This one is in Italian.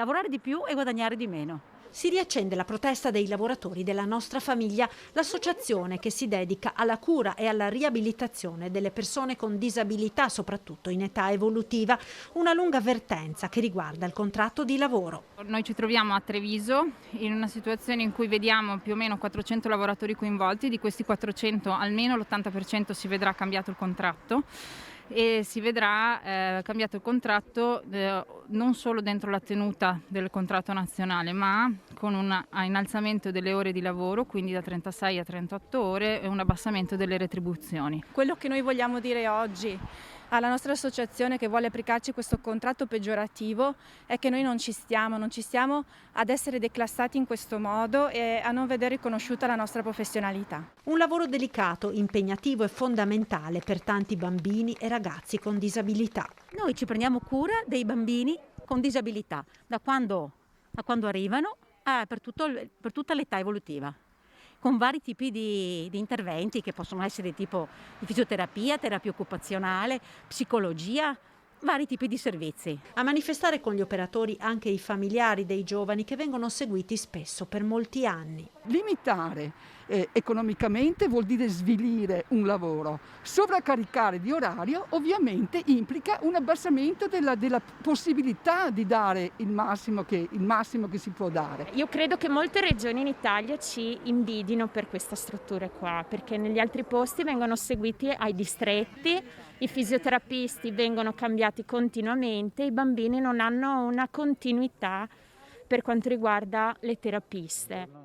lavorare di più e guadagnare di meno. Si riaccende la protesta dei lavoratori della Nostra Famiglia, l'associazione che si dedica alla cura e alla riabilitazione delle persone con disabilità, soprattutto in età evolutiva, una lunga vertenza che riguarda il contratto di lavoro. Noi ci troviamo a Treviso in una situazione in cui vediamo più o meno 400 lavoratori coinvolti, di questi 400 almeno l'80% si vedrà cambiato il contratto. E si vedrà cambiato il contratto non solo dentro la tenuta del contratto nazionale, ma con un innalzamento delle ore di lavoro, quindi da 36 a 38 ore, e un abbassamento delle retribuzioni. Quello che noi vogliamo dire oggi alla nostra associazione che vuole applicarci questo contratto peggiorativo è che noi non ci stiamo ad essere declassati in questo modo e a non vedere riconosciuta la nostra professionalità. Un lavoro delicato, impegnativo e fondamentale per tanti bambini e ragazzi con disabilità. Noi ci prendiamo cura dei bambini con disabilità da quando arrivano per tutta l'età evolutiva, con vari tipi di interventi che possono essere tipo di fisioterapia, terapia occupazionale, psicologia, vari tipi di servizi. A manifestare con gli operatori anche i familiari dei giovani che vengono seguiti spesso per molti anni. Limitare economicamente vuol dire svilire un lavoro. Sovraccaricare di orario ovviamente implica un abbassamento della possibilità di dare il massimo che si può dare. Io credo che molte regioni in Italia ci invidino per questa struttura qua, perché negli altri posti vengono seguiti ai distretti, i fisioterapisti vengono cambiati continuamente, i bambini non hanno una continuità per quanto riguarda le terapiste.